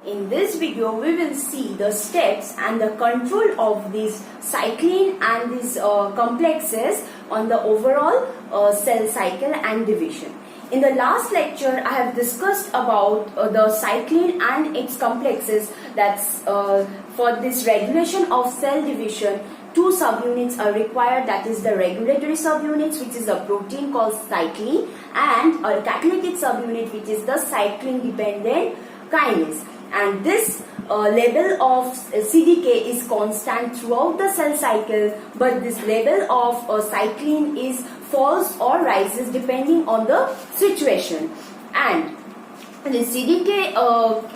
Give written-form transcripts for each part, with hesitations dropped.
In this video, we will see the steps and the control of these cycling and these complexes on the overall cell cycle and division. In the last lecture, I have discussed about the cycling and its complexes. That's for this regulation of cell division. Two subunits are required, that is the regulatory subunits, which is a protein called cyclin, and a catalytic subunit, which is the cyclin dependent kinase. And this level of CDK is constant throughout the cell cycle, but this level of cyclin is falls or rises depending on the situation. And the CDK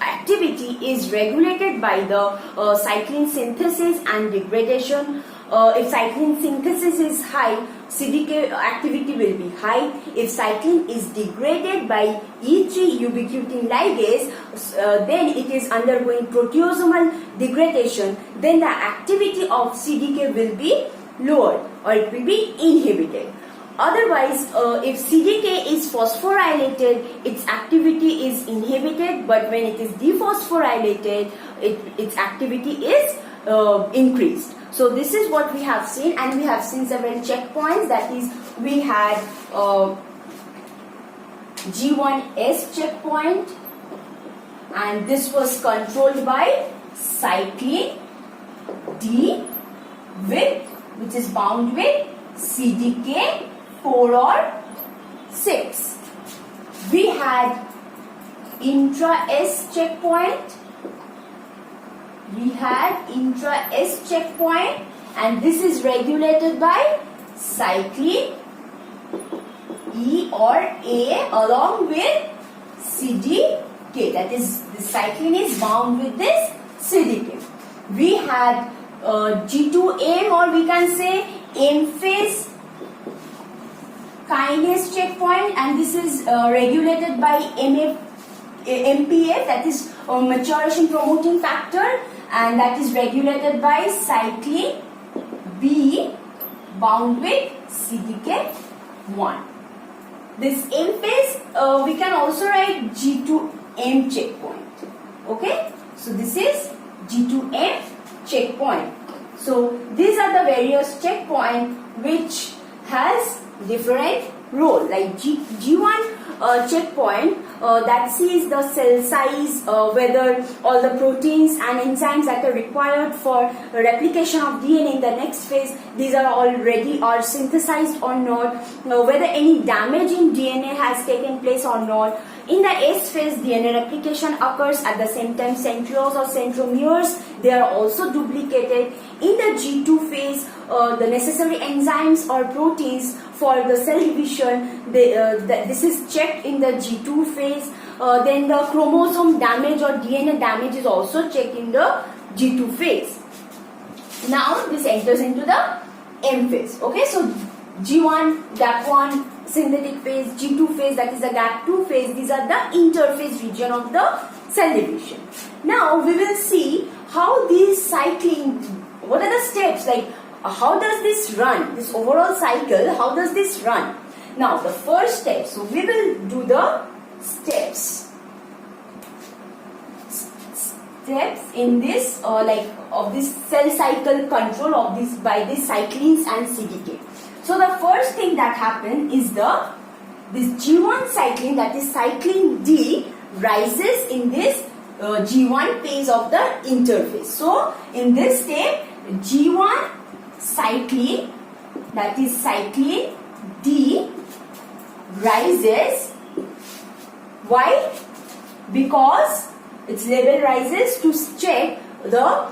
activity is regulated by the cyclin synthesis and degradation. If cyclin synthesis is high, CDK activity will be high. If cyclin is degraded by E3 ubiquitin ligase, then it is undergoing proteasomal degradation. Then the activity of CDK will be lowered or it will be inhibited. Otherwise, if CDK is phosphorylated, its activity is inhibited, but when it is dephosphorylated, its activity is increased. So this is what we have seen, and we have seen several checkpoints. That is, we had G1S checkpoint, and this was controlled by cyclin D which is bound with CDK 4 or 6. We had intra-S checkpoint. And this is regulated by cyclin E or A along with CDK. That is, the cyclin is bound with this CDK. We had G2M, or we can say M phase kinase checkpoint, and this is regulated by MPF, that is maturation promoting factor, and that is regulated by cyclin B bound with CDK1. This M phase, we can also write G2M checkpoint. Okay, so this is G2M checkpoint. So these are the various checkpoints which has different role. Like G1 checkpoint that sees the cell size, whether all the proteins and enzymes that are required for replication of DNA in the next phase, these are already or synthesized or not, whether any damage in DNA has taken place or not. In the S phase, DNA replication occurs. At the same time, centrioles or centromeres, they are also duplicated. In the G2 phase, the necessary enzymes or proteins for the cell division, this is checked in the G2 phase. Then the chromosome damage or DNA damage is also checked in the G2 phase. Now this enters into the M phase. Okay, so G1, GAP1, synthetic phase, G2 phase, that is the GAP2 phase. These are the interphase region of the cell division. Now we will see how these cycling, what are the steps, like how does this run, this overall cycle, how does this run? Now the first step, so we will do the steps in this of this cell cycle control of this by these cyclins and CDK. So the first thing that happens is this G1 cyclin, that is cyclin D, rises in this G1 phase of the interphase. So in this step, G1 cyclin, that is cyclin D, rises. Why? Because its level rises to check the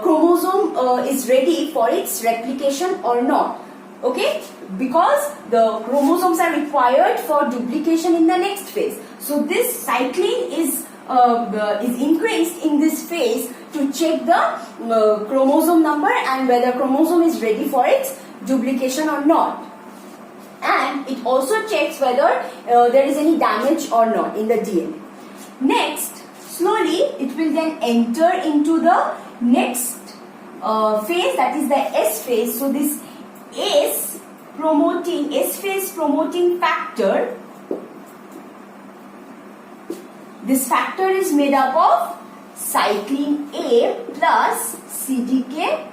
chromosome is ready for its replication or not. Okay, because the chromosomes are required for duplication in the next phase. So this cyclin is increased in this phase to check the chromosome number and whether chromosome is ready for its duplication or not. And it also checks whether there is any damage or not in the DNA. Next, slowly it will then enter into the next phase, that is the S phase. So this S phase promoting factor, this factor is made up of cyclin A plus CDK2.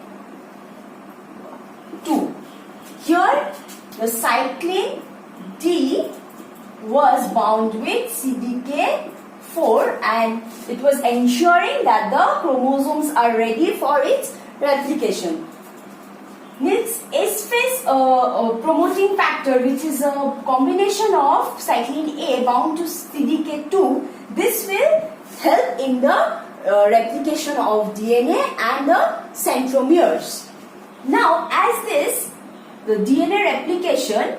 Here the cyclin D was bound with CDK4 and it was ensuring that the chromosomes are ready for its replication. This S-phase promoting factor, which is a combination of cyclin A bound to CDK2, this will help in the replication of DNA and the centromeres. Now, as this, the DNA replication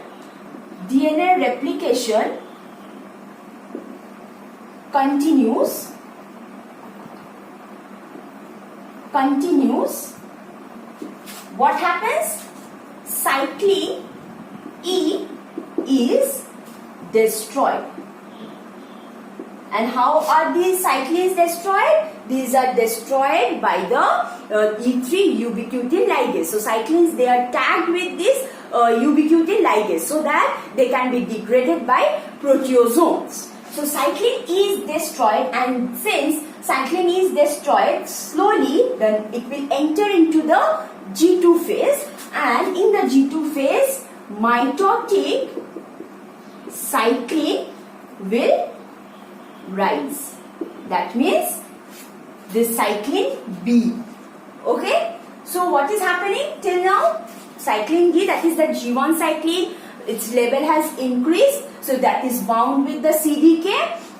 continues, what happens? Cyclin E is destroyed. And how are these cyclins destroyed? These are destroyed by the E3 ubiquitin ligase. So cyclins, they are tagged with this ubiquitin ligase so that they can be degraded by proteasomes. So cyclin E is destroyed, and since cyclin E is destroyed, slowly then it will enter into the G2 phase, and in the G2 phase mitotic cyclin will rise. That means this cyclin B. Okay, so what is happening till now? Cyclin D, that is the G1 cyclin, its level has increased, so that is bound with the CDK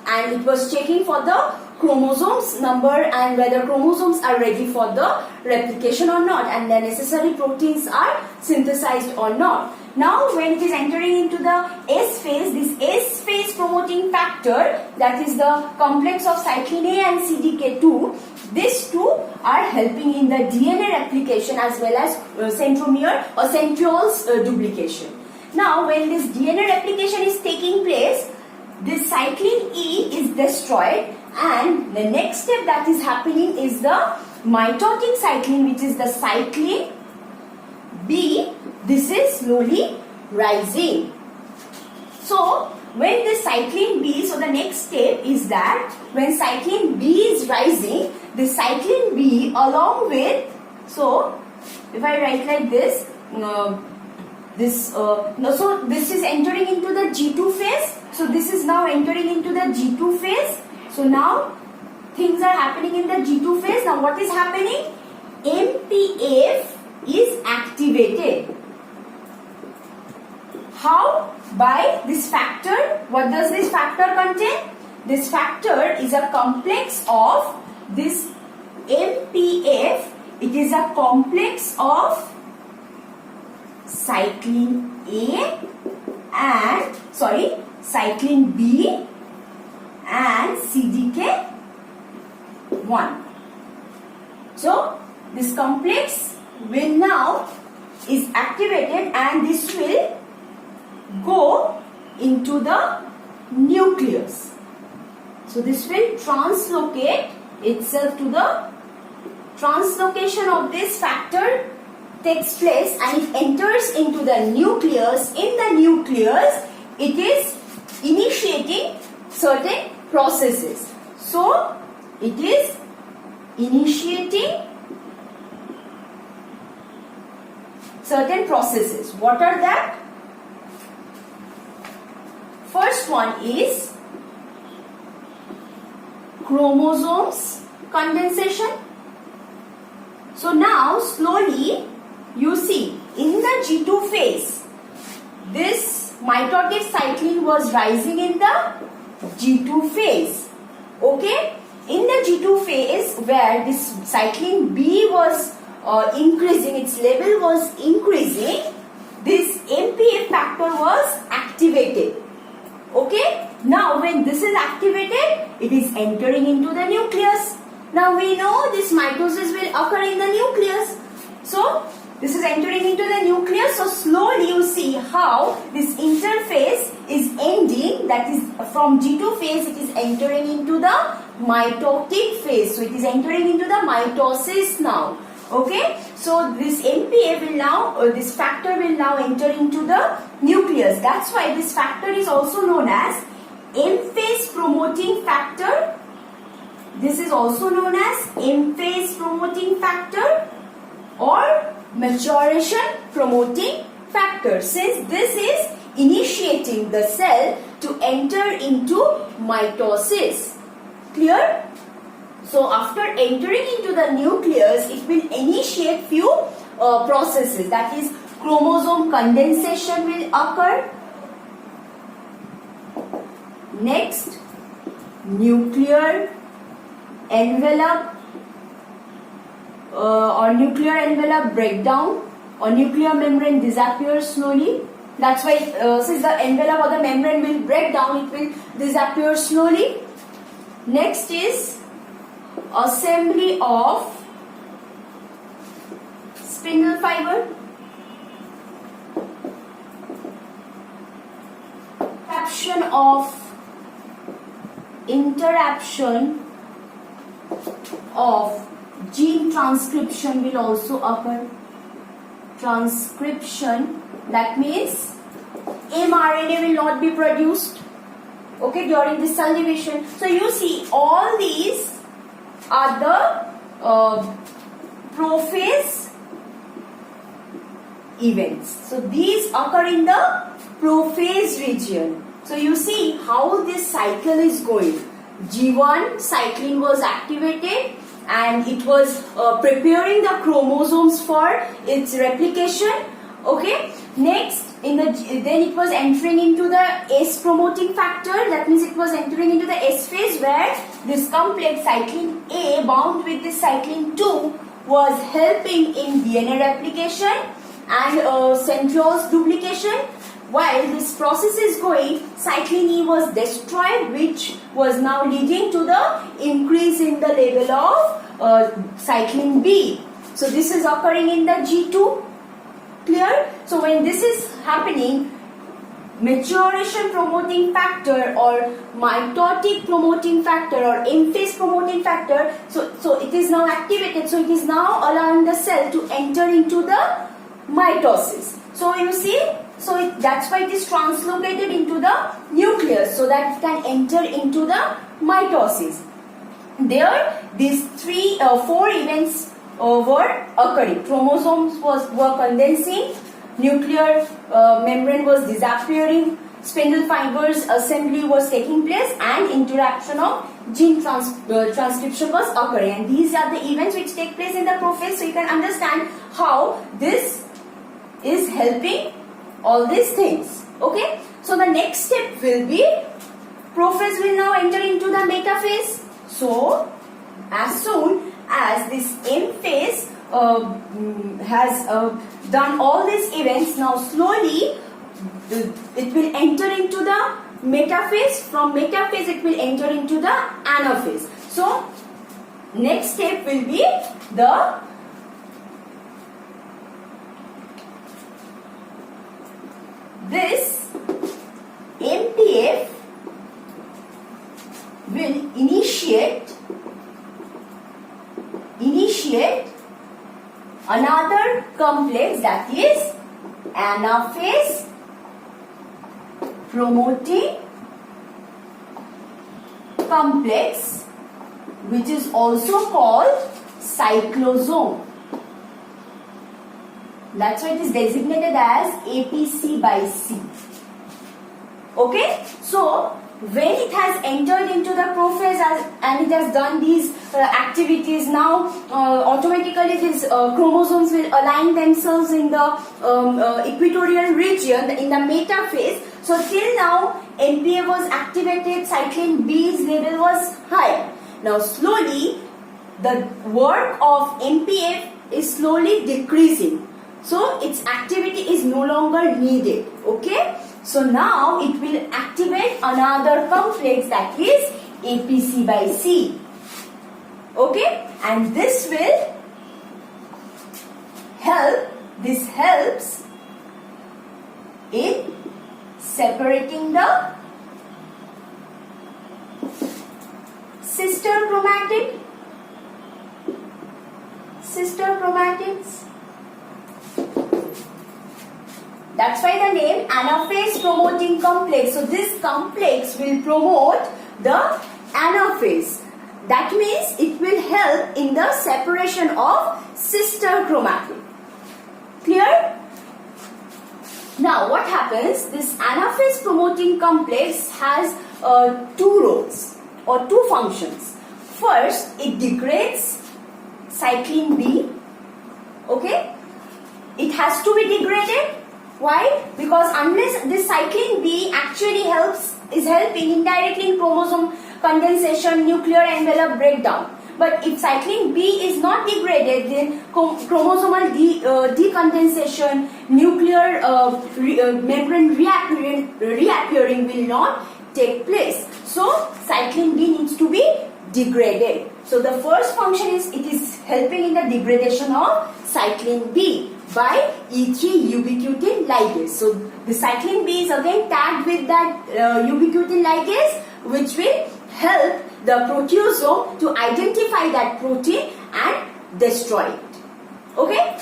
and it was checking for the chromosomes number and whether chromosomes are ready for the replication or not, and the necessary proteins are synthesized or not. Now when it is entering into the S phase, this S phase promoting factor, that is the complex of cyclin A and CDK2, these two are helping in the DNA replication as well as centromere or centrioles duplication. Now when this DNA replication is taking place, this cyclin E is destroyed, and the next step that is happening is the mitotic cyclin, which is the cyclin B. This is slowly rising. So when this cyclin B, so the next step is that when cyclin B is rising, the cyclin B along with, so if I write like this, so this is entering into the G2 phase. So this is now entering into the G2 phase. So now things are happening in the G2 phase. Now what is happening? MPF is activated. How? By this factor. What does this factor contain? This factor is a complex of this MPF. It is a complex of cyclin A and cyclin B and CDK1. So this complex will now is activated and this will go into the nucleus. So this will translocate itself to the translocation of this factor takes place and it enters into the nucleus. In the nucleus, it is initiating certain processes. So it is initiating certain processes. What are that? First one is chromosomes condensation. So now slowly you see in the G2 phase, this mitotic cyclin was rising in the G2 phase. Okay, in the G2 phase where this cyclin B was increasing, its level was increasing, this MPF factor was activated. Okay, now when this is activated, it is entering into the nucleus. Now we know this mitosis will occur in the nucleus. So this is entering into the nucleus. So slowly you see how this interphase is ending, that is from G2 phase it is entering into the mitotic phase. So it is entering into the mitosis now. Okay, so this MPA will now, this factor will now enter into the nucleus. That's why this factor is also known as M phase promoting factor This is also known as M-phase promoting factor or maturation promoting factor, since this is initiating the cell to enter into mitosis. Clear? So after entering into the nucleus, it will initiate few processes, that is chromosome condensation will occur. Next, nuclear envelope or nuclear envelope breakdown or nuclear membrane disappears slowly. That's why since the envelope or the membrane will break down, it will disappear slowly. Next is assembly of spindle fiber. Interruption of gene transcription will also occur. Transcription, that means mRNA will not be produced, okay, during this cell division. So you see, all these are the prophase events. So these occur in the prophase region. So you see how this cycle is going. G1 cyclin was activated and it was preparing the chromosomes for its replication. Okay. Next, then it was entering into the S promoting factor. That means it was entering into the S phase, where this complex cyclin A bound with this cyclin 2 was helping in DNA replication and centrioles duplication. While this process is going, cyclin E was destroyed, which was now leading to the increase in the level of cyclin B. So this is occurring in the G2. Clear? So when this is happening, maturation promoting factor or mitotic promoting factor or M-phase promoting factor, so it is now activated. So it is now allowing the cell to enter into the mitosis. So you see, that's why it is translocated into the nucleus, so that it can enter into the mitosis. There, these four events were occurring. Chromosomes were condensing, nuclear membrane was disappearing, spindle fibers assembly was taking place, and interaction of gene transcription was occurring. And these are the events which take place in the prophase. So you can understand how this is helping all these things. Okay. So the next step will be, prophase will now enter into the metaphase. So as soon as this M phase has done all these events, now slowly it will enter into the metaphase. From metaphase it will enter into the anaphase. So next step will be this MPF will initiate another complex, that is anaphase promoting complex, which is also called cyclosome. That's why it is designated as APC by C. Okay, so when it has entered into the prophase and it has done these activities, now automatically these chromosomes will align themselves in the equatorial region in the metaphase. So till now MPF was activated, cyclin B's level was high. Now slowly the work of MPF is slowly decreasing. So its activity is no longer needed. Okay. So now it will activate another complex, that is APC by C. Okay. And this will help, this helps in separating the sister chromatids. That's why the name anaphase promoting complex. So this complex will promote the anaphase. That means it will help in the separation of sister chromatin. Clear? Now what happens, this anaphase promoting complex has two roles or two functions. First, it degrades cyclin B. Okay? It has to be degraded. Why? Because unless this cyclin B actually is helping indirectly in chromosome condensation, nuclear envelope breakdown. But if cyclin B is not degraded, then chromosomal decondensation, nuclear membrane reappearing will not take place. So cyclin B needs to be degraded. So the first function is it is helping in the degradation of cyclin B by E3 ubiquitin ligase. So the cyclin B is again tagged with that ubiquitin ligase, which will help the proteasome to identify that protein and destroy it. Okay?